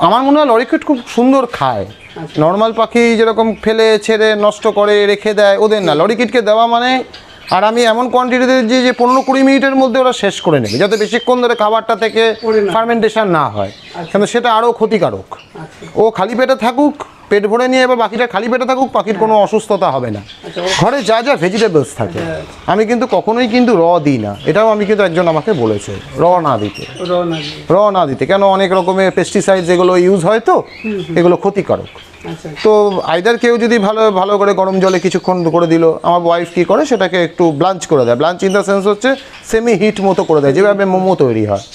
আমার মনে হয় লরিকিট খুব সুন্দর খায়। নর্মাল পাখি যেরকম ফেলে ছেড়ে নষ্ট করে রেখে দেয়, ওদের না, লরিকিটকে দেওয়া মানে, আর আমি এমন কোয়ান্টিটিতে দিই যে 15-20 মিনিটের মধ্যে ওরা শেষ করে নেবে, যাতে বেশিক্ষণ ধরে খাবারটা থেকে ফার্মেন্টেশন না হয়, কিন্তু সেটা আরও ক্ষতিকারক। ও খালি পেটে থাকুক, পেট ভরে নিয়ে এবার বাকিটা খালি পেটে থাকুক, পাখির কোনো অসুস্থতা হবে না। ঘরে যা যা ভেজিটেবলস থাকে আমি কিন্তু কখনোই কিন্তু র দিই না, এটাও আমি কিন্তু একজন আমাকে বলেছে র না দিতে, কেন অনেক রকমের পেস্টিসাইড যেগুলো ইউজ হয় তো এগুলো ক্ষতিকারক। তো আইদার কেউ যদি ভালো করে গরম জলে কিছুক্ষণ করে দিল, আমার ওয়াইফ কী করে সেটাকে একটু ব্লাঞ্চ করে দেয়, ব্লাঞ্চ ইন দ্য সেন্স হচ্ছে সেমি হিট মতো করে দেয়, যেভাবে মোমো তৈরি হয়।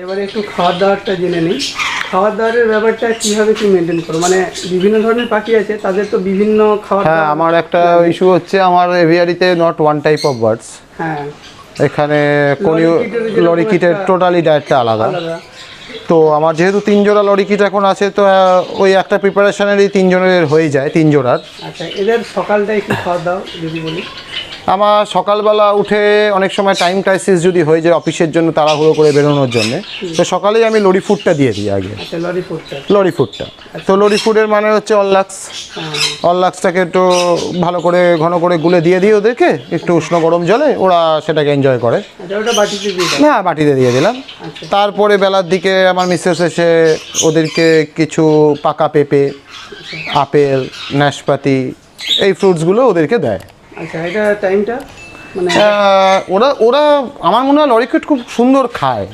এবারে একটু খাওয়ার দাওয়ারটা জেনে নিই। খাওয়ার দাওয়ারের ব্যাপারটা কীভাবে কি মেনটেন করো? মানে বিভিন্ন ধরনের পাখি আছে, তাদের তো বিভিন্ন খাবার। হ্যাঁ, আমার একটা ইস্যু হচ্ছে, আমার এভিয়ারিতে not one type of birds. হ্যাঁ, এখানে লরিকিটের টোটালি ডায়েটটা আলাদা। তো আমার যেহেতু 3 জোড়া লরিকিট এখন আছে, তো ওই একটা প্রিপারেশনেরই 3 জনের হয়ে যায়, 3 জোড়ার। আচ্ছা, এদের সকালটা একটু খাওয়া দাও যদি বলি। আমার সকালবেলা উঠে অনেক সময় টাইম ক্রাইসিস যদি হয়ে যায় অফিসের জন্য তাড়াহুড়ো করে বেরোনোর জন্য, তো সকালেই আমি লরি ফুডটা দিয়ে দিই আগে। লরি ফুডটা তো লরি ফুডের মানে হচ্ছে অল্লাক্সটাকে একটু ভালো করে ঘন করে গুলে দিয়ে দিই ওদেরকে একটু উষ্ণ গরম জলে, ওরা সেটাকে এনজয় করে। হ্যাঁ, বাটিতে দিয়ে দিলাম। তারপরে বেলার দিকে আমার মিসেস এসে ওদেরকে কিছু পাকা পেঁপে, আপেল, নাশপাতি, এই ফ্রুটসগুলো ওদেরকে দেয়। আচ্ছা, এটা টাইমটা মানে ওরা আমার মনে হয় লরিকিট খুব সুন্দর খায়।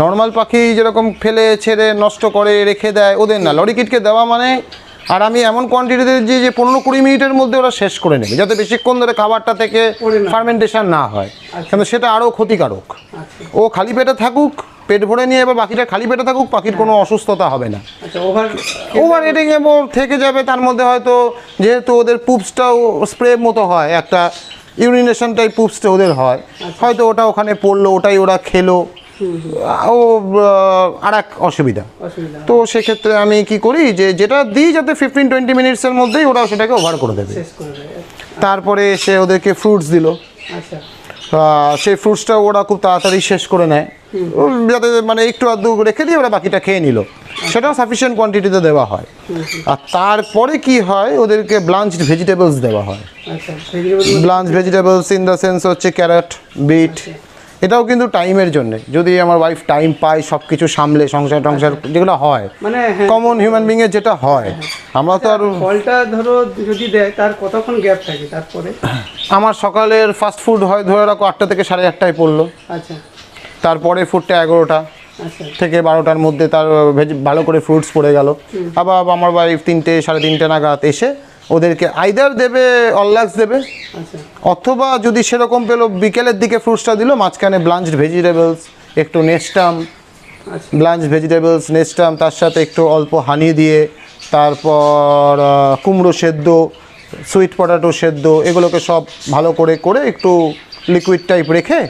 নর্মাল পাখি যেরকম ফেলে ছেড়ে নষ্ট করে রেখে দেয়, ওদের না, লরিকিটকে দেওয়া মানে, আর আমি এমন কোয়ান্টিটিতে দিই যে 15-20 মিনিটের মধ্যে ওরা শেষ করে নেবে, যাতে বেশিক্ষণ ধরে খাবারটা থেকে ফার্মেন্টেশন না হয়, কিন্তু সেটা আরও ক্ষতিকারক। ও খালি পেটে থাকুক, পেট ভরে নিয়ে এবার বাকিটা খালি পেটে থাকুক, পাখির কোনো অসুস্থতা হবে না। ওভার ইটিং থেকে যাবে, তার মধ্যে হয়তো যেহেতু ওদের পুপসটাও স্প্রে মতো হয়, একটা ইউরিনেশন টাইপ পুপসটা ওদের হয়, হয়তো ওটা ওখানে পড়লো, ওটাই ওরা খেলো, ও আর এক অসুবিধা। তো সেক্ষেত্রে আমি কি করি যে যেটা দিই যাতে 15-20 মিনিটসের মধ্যেই ওরা সেটাকে ওভার করে দেবে। তারপরে সে ওদেরকে ফ্রুটস দিল, সেই ফ্রুটসটা ওরা খুব তাড়াতাড়ি শেষ করে নেয়, যাতে মানে একটু আধটু রেখে দিয়ে ওরা বাকিটা খেয়ে নিল, সেটাও সাফিসিয়েন্ট কোয়ান্টিটিতে দেওয়া হয়। আর তারপরে কি হয়, ওদেরকে ব্লাঞ্চড ভেজিটেবলস দেওয়া হয়। Blanched vegetables in the sense হচ্ছে ক্যারট, বিট, এটাও কিন্তু টাইমের জন্য, যদি আমার ওয়াইফ টাইম পায় সব কিছু সামলে সংসার যেগুলো হয় মানে কমন হিউম্যান বিং এর যেটা হয়, আমরা তো আর ফলটা ধরো যদি দেয় তার কতক্ষণ গ্যাপ থাকে? তারপরে আমার সকালের ফাস্ট ফুড হয় ধরে রাখো 8টা থেকে 8:30টায় পড়লো। আচ্ছা, তারপরে ফুডটা 11টা থেকে 12টার মধ্যে তার ভালো করে ফ্রুটস পড়ে গেল। আবার আমার ওয়াইফ 3টে 3:30 নাগাদ এসে ওদেরকে আইদার দেবে অল্লাক্স দেবে, অথবা যদি সেরকম পেলো বিকেলের দিকে ফ্রুটসটা দিল, মাঝখানে ব্লাঞ্চড ভেজিটেবলস, একটু নেস্টাম, ব্লাঞ্চড ভেজিটেবলস নেস্টাম, তার সাথে একটু অল্প হানি দিয়ে, তারপর কুমড়ো সেদ্ধ, সুইট পটাটো সেদ্ধ, এগুলোকে সব ভালো করে একটু লিকুইড টাইপ রেখে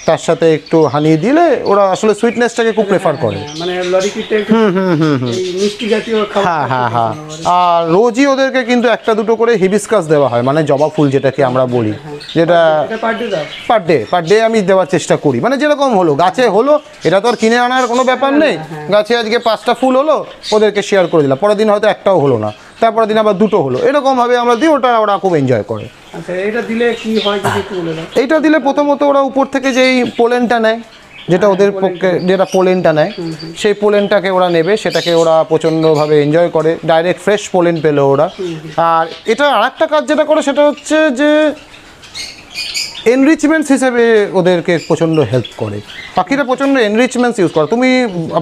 তার সাথে একটু হানি দিলে ওরা আসলে সুইটনেসটাকে খুব প্রেফার করে। মানে লরিকিটে মিষ্টি জাতীয় খাবার। হ্যাঁ, আর রোজই ওদেরকে কিন্তু 1-2 করে হিবিস্কাস দেওয়া হয়, মানে জবা ফুল যেটাকে আমরা বলি, যেটা পার ডে আমি দেওয়ার চেষ্টা করি। মানে যেরকম হলো, গাছে হলো, এটা তো আর কিনে আনার কোনো ব্যাপার নেই, গাছে আজকে 5টা ফুল হলো, ওদেরকে শেয়ার করে দিলাম, পরের দিন হয়তো একটাও হলো না, তারপরের দিন আবার 2টো হলো, এরকমভাবে আমরা দিই, ওরা খুব এনজয় করে। আচ্ছা, এটা দিলে কি হয় যদি একটু বলে দাও? এইটা দিলে প্রথমত ওরা উপর থেকে যেই পোলেনটা নেয়, যেটা ওদের পক্ষে যেটা পোলেনটা নেয়, সেই পোলেনটাকে ওরা নেবে, সেটাকে ওরা প্রচণ্ডভাবে এনজয় করে, ডাইরেক্ট ফ্রেশ পোলেন পেলো ওরা। আর এটা আরেকটা কাজ যেটা করে সেটা হচ্ছে যে এনরিচমেন্টস হিসেবে ওদেরকে প্রচণ্ড হেল্প করে। পাখিরা প্রচণ্ড এনরিচমেন্টস ইউজ করে। তুমি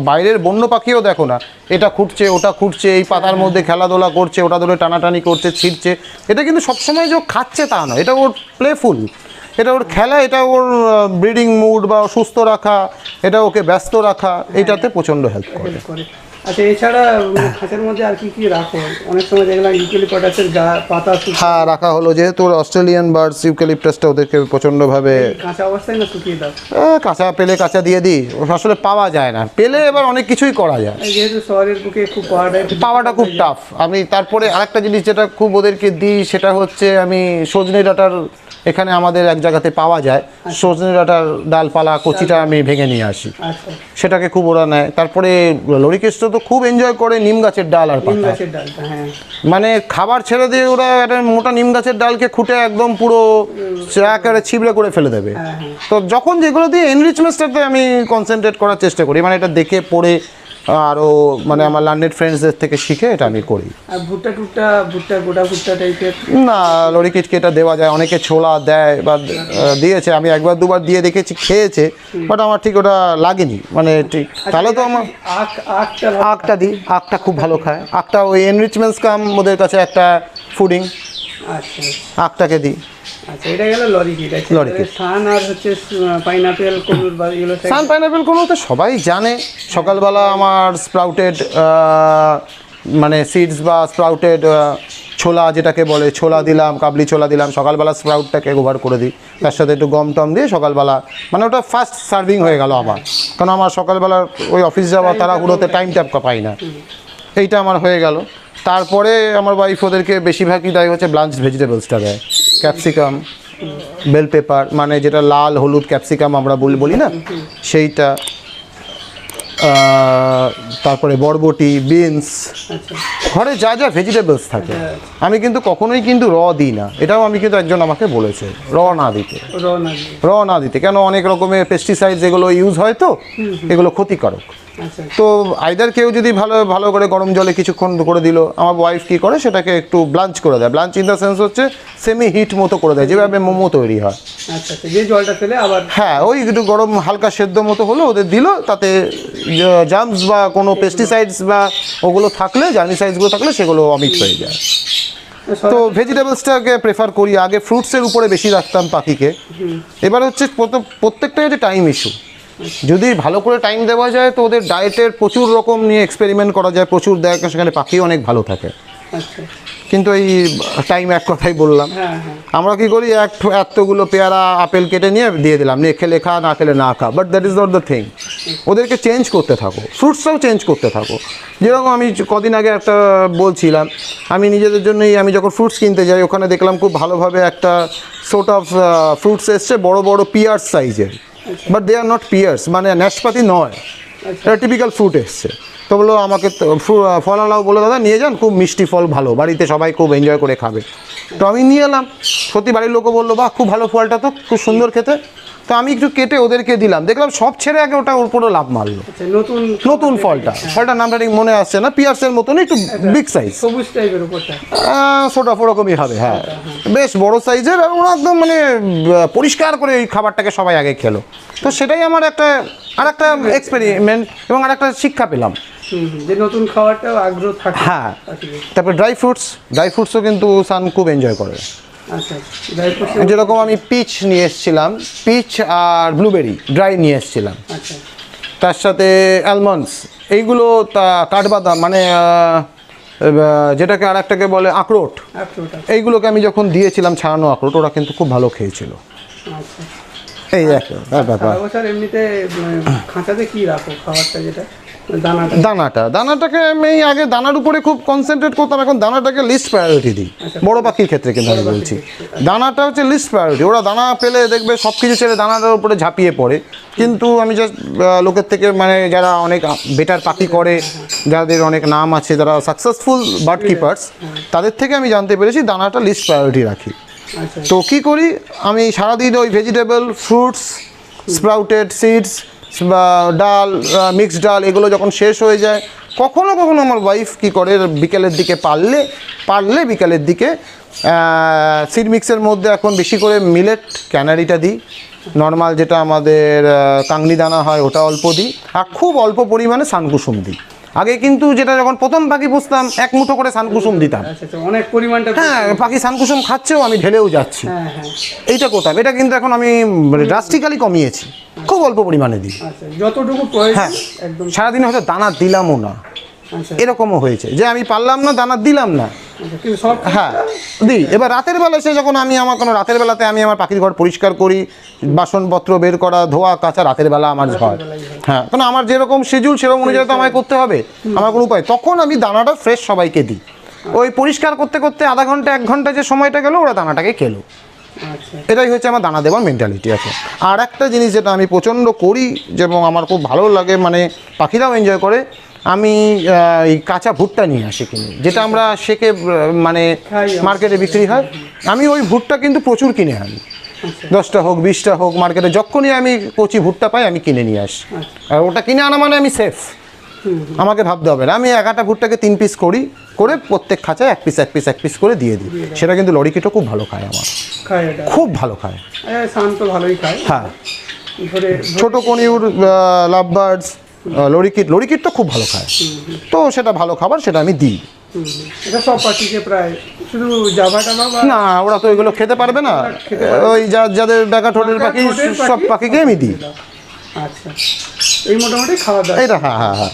বাইরের বন্য পাখিও দেখো না, এটা খুঁটছে, ওটা খুঁটছে, এই পাতার মধ্যে খেলাধুলা করছে, ওটা ধরে টানাটানি করছে, ছিঁড়ছে, এটা কিন্তু সবসময় যে খাচ্ছে তা না, এটা ওর প্লেফুল, এটা ওর খেলা, এটা ওর ব্রিডিং মুড বা সুস্থ রাখা, এটা ওকে ব্যস্ত রাখা, এইটাতে প্রচণ্ড হেল্প করে। আচ্ছা, এছাড়া খাঁচার মধ্যে আর কি কি রাখো? অনেক সময় দেখলাম ইউক্যালিপটাসের পাতা হ্যাঁ রাখা হলো, যেহেতু অস্ট্রেলিয়ান বার্ডস, ইউক্যালিপটাসটা ওদেরকে প্রচণ্ডভাবে কাঁচা অবস্থায় না শুকিয়ে দাও? কাঁচা পেলে কাঁচা দিয়ে দিই, ও আসলে পাওয়া যায় না, পেলে এবার অনেক কিছুই করা যায়, যেহেতু শহরের বুকে খুব পাওয়াটা খুব টাফ। আমি তারপরে আরেকটা জিনিস যেটা খুব ওদেরকে দিই সেটা হচ্ছে আমি সজনে ডাঁটার, এখানে আমাদের এক জায়গাতে পাওয়া যায় সজনে ডাঁটার ডালপালা কচিটা আমি ভেঙে নিয়ে আসি, সেটাকে খুব ওরা নেয়। তারপরে লরিকেস্ট তো খুব এনজয় করে নিম গাছের ডাল আর পাতা, মানে খাবার ছেড়ে দিয়ে ওরা একটা মোটা নিম গাছের ডালকে খুঁটে একদম পুরো একেবারে ছিবড়ে করে ফেলে দেবে। তো যখন যেগুলো দিয়ে এনরিচমেন্টটাতে আমি কনসেন্ট্রেট করার চেষ্টা করি, মানে এটা দেখে পড়ে আরও মানে আমার লার্নেড ফ্রেন্ডসদের থেকে শিখে এটা আমি করি। আর ভুট্টা গোটা ভুট্টা টাইপের না, লরিকিটকে এটা দেওয়া যায়, অনেকে ছোলা দেয় বা দিয়েছে, আমি একবার দুবার দিয়ে দেখেছি, খেয়েছে, বাট আমার ঠিক ওটা লাগেনি, মানে ঠিক। তাহলে তো আমার আখটা দিই, আখটা খুব ভালো খায়, আখটা ওই এনরিচমেন্টস কাম ওদের কাছে একটা ফুডিং, আখটাকে দিই। আচ্ছা, এটা গেল লরিকিট। সান আর হচ্ছে পাইনাপেল কনুর বা এগুলো, সান পাইনাপেল কনুর তো সবাই জানে। সকালবেলা আমার স্প্রাউটেড মানে সিডস বা স্প্রাউটেড ছোলা যেটাকে বলে, ছোলা দিলাম, কাবলি ছোলা দিলাম, সকালবেলা স্প্রাউটটাকে ওভার করে দিই, তার সাথে একটু গম টম দিয়ে সকালবেলা, মানে ওটা ফার্স্ট সার্ভিং হয়ে গেল আমার, কারণ আমার সকালবেলা ওই অফিস যাওয়া তাড়াহুড়োতে টাইম ট্যাপ পাই না, এইটা আমার হয়ে গেল। তারপরে আমার ওয়াইফ ওদেরকে বেশিরভাগই দেয় হচ্ছে ব্লাঞ্চ ভেজিটেবলসটা দেয়, ক্যাপসিকাম, বেল পেপার, মানে যেটা লাল হলুদ ক্যাপসিকাম আমরা বলি না, সেইটা, তারপরে বরবটি, বিনস, ঘরে যা যা ভেজিটেবলস থাকে। আমি কিন্তু কখনোই কিন্তু দিই না, এটাও আমি কিন্তু একজন আমাকে বলেছে র না দিতে, কেন অনেক রকমের পেস্টিসাইডস এগুলো ইউজ হয়, তো এগুলো ক্ষতিকারক। তো আইদার কেউ যদি ভালো করে গরম জলে কিছুক্ষণ করে দিল, আমার ওয়াইফ কী করে সেটাকে একটু ব্লাঞ্চ করে দেয়, ব্লাঞ্চ ইন দ্য সেন্স হচ্ছে সেমি হিট মতো করে দেয়, যেভাবে মোমো তৈরি হয়। যে জলটা ফেলে আবার, হ্যাঁ, ওই একটু গরম হালকা সেদ্ধ মতো হলো ওদের দিল, তাতে জার্মস বা কোনো পেস্টিসাইডস বা ওগুলো থাকলে, জার্মিসাইডসগুলো থাকলে সেগুলো অমিট হয়ে যায়। তো ভেজিটেবলসটাকে প্রেফার করি, আগে ফ্রুটসের উপরে বেশি রাখতাম পাখিকে, এবার হচ্ছে প্রত্যেকটাই হচ্ছে টাইম ইস্যু। যদি ভালো করে টাইম দেওয়া যায় তো ওদের ডায়েটের প্রচুর রকম নিয়ে এক্সপেরিমেন্ট করা যায়, প্রচুর দেয়, সেখানে পাখিও অনেক ভালো থাকে। কিন্তু এই টাইম এক কথাই বললাম, আমরা কি করি, এতগুলো পেয়ারা আপেল কেটে নিয়ে দিয়ে দিলাম, নিয়ে খেলে খা, না খেলে না খা, but that is not the thing. ওদেরকে চেঞ্জ করতে থাকো, ফ্রুটসটাও চেঞ্জ করতে থাকো। যেরকম আমি কদিন আগে একটা বলছিলাম, আমি নিজেদের জন্যই আমি যখন ফ্রুটস কিনতে যাই, ওখানে দেখলাম খুব ভালোভাবে একটা সোর্ট অফ ফ্রুটস এসছে, বড় বড় পিয়ার্স সাইজের, but they are not pears, মানে নাশপাতি নয়, এটা টিপিক্যাল ফ্রুট এসছে। তো বললো আমাকে ফলালাও, বলে দাদা নিয়ে যান, খুব মিষ্টি ফল, ভালো, বাড়িতে সবাই খুব এনজয় করে খাবে। তো আমি নিয়ে এলাম, সত্যি বাড়ির লোকও বললো বাহ খুব ভালো ফলটা, তো খুব সুন্দর খেতে। তো আমি একটু কেটে ওদেরকে দিলাম, দেখলাম সব ছেড়ে আগে ওটা ওর পুরো লাভ মারলো। নতুন ফলটার নামটা ঠিক মনে আসছে না, পিয়ার্সের মতন একটু বিগ সাইজ, সবুজ টাইপের উপরটা, ছোটা ওরকমই হবে, হ্যাঁ বেশ বড় সাইজের, আর ওরা একদম মানে পরিষ্কার করে এই খাবারটাকে সবাই আগে খেলো। তো সেটাই আমার একটা এক্সপেরিমেন্ট এবং আর একটা শিক্ষা পেলাম, যে নতুন খাবারটাও আগ্রহ থাকে। হ্যাঁ, তারপরে ড্রাই ফ্রুটসও কিন্তু সান খুব এনজয় করে। যেরকম আমি পিচ নিয়ে এসেছিলাম, পিচ আর ব্লুবেরি ড্রাই নিয়ে এসেছিলাম, তার সাথে অ্যালমন্ডস, এইগুলো কাঠবাদাম, মানে যেটাকে আর একটাকে বলে আখরোট, এইগুলোকে আমি যখন দিয়েছিলাম ছাড়ানো আখরোট, ওরা কিন্তু খুব ভালো খেয়েছিল। এই ব্যাপার। এমনিতে খাঁচাতে কি রাখো খাবারটা, যেটা দানাটাকে আমি আগে দানার উপরে খুব কনসেন্ট্রেট করতাম, এখন দানাটাকে লিস্ট প্রায়োরিটি দিই, বড় পাখির ক্ষেত্রে কিন্তু আমি বলছি, দানাটা হচ্ছে লিস্ট প্রায়োরিটি। ওরা দানা পেলে দেখবে সব কিছু ছেড়ে দানাটার উপরে ঝাঁপিয়ে পড়ে, কিন্তু আমি জাস্ট লোকের থেকে, মানে যারা অনেক বেটার পাখি করে, যাদের অনেক নাম আছে, যারা সাকসেসফুল বার্ড কিপার্স, তাদের থেকে আমি জানতে পেরেছি দানাটা লিস্ট প্রায়োরিটি রাখি। তো কী করি, আমি সারাদিন ওই ভেজিটেবল, ফ্রুটস, স্প্রাউটেড সিডস বা ডাল, মিক্সড ডাল, এগুলো যখন শেষ হয়ে যায়, কখনো আমার ওয়াইফ কী করে, বিকেলের দিকে পারলে বিকেলের দিকে সিড মিক্সের মধ্যে এখন বেশি করে মিলেট ক্যানারিটা দিই, নর্মাল যেটা আমাদের কাংনি দানা হয় ওটা অল্প দিই, আর খুব অল্প পরিমাণে সানকুসুম দিই। আগে কিন্তু যেটা যখন প্রথম পাখি পুষতাম, এক মুঠো করে সানকুসুম দিতাম, অনেক পরিমাণটা, হ্যাঁ পাখি সানকুসুম খাচ্ছেও, আমি ঢেলেও যাচ্ছি, এইটা করতাম। এটা কিন্তু এখন আমি ড্রাস্টিক্যালি কমিয়েছি, খুব অল্প পরিমাণে দিই, যতটুকু প্রয়োজন। হ্যাঁ, সারাদিনে হয়তো দানা দিলামও না, আচ্ছা। এরকমও হয়েছে যে আমি পারলাম না, দানা দিলাম না। আচ্ছা, কিন্তু সব হ্যাঁ দিই। এবার রাতের বেলা এসে যখন আমি আমার কোনো রাতের বেলাতে আমি আমার পাখির ঘর পরিষ্কার করি, বাসনপত্র বের করা, ধোয়া কাচা রাতের বেলা আমার হয়। হ্যাঁ, কারণ আমার যেরকম শিডিউল সেরকম অনুযায়ী তো আমায় করতে হবে, আমার কোনো উপায়। তখন আমি দানাটা ফ্রেশ সবাইকে দিই। ওই পরিষ্কার করতে করতে আধা ঘন্টা 1 ঘন্টা যে সময়টা গেল ওরা দানাটাকে খেলো। আচ্ছা, এটাই হচ্ছে আমার দানা দেওয়ার মেন্টালিটি আছে। আর একটা জিনিস যেটা আমি প্রচণ্ড করি এবং আমার খুব ভালো লাগে, মানে পাখিরাও এনজয় করে, আমি এই কাঁচা ভুট্টা নিয়ে আসি কিনে, যেটা আমরা সেকে মানে মার্কেটে বিক্রি হয়। আমি ওই ভুট্টা কিন্তু প্রচুর কিনে আনি, 10টা হোক 20টা হোক, মার্কেটে যখনই আমি কচি ভুট্টা পাই আমি কিনে নিয়ে আসি। আর ওটা কিনে আনা মানে আমি সেফ, আমাকে ভাবতে হবে না। আমি 1/2 ভুট্টাকে 3 পিস করি, করে প্রত্যেক খাঁচায় 1 পিস করে দিয়ে দিই। সেটা কিন্তু লরিকিটও খুব ভালো খায়, আমার খায় এটা খুব ভালো খায়। শান্ত ভালোই খায়। হ্যাঁ, ধরে ছোট কনিউর, লাভবার্ডস, লরিকিট তো খুব ভালো খায়। তো সেটা ভালো খাবার, সেটা আমি দিই। এটা সব পাখিকে প্রায়, শুধু জাভা টাভা বা না, ওরা তো এগুলো খেতে পারবে না, ওই যাদের ডাকা ঠোঁটের পাখি সব পাখিকে আমি দিই। আচ্ছা, এই মোটামুটি খাওয়া দাওয়া। এটা হ্যাঁ হ্যাঁ হ্যাঁ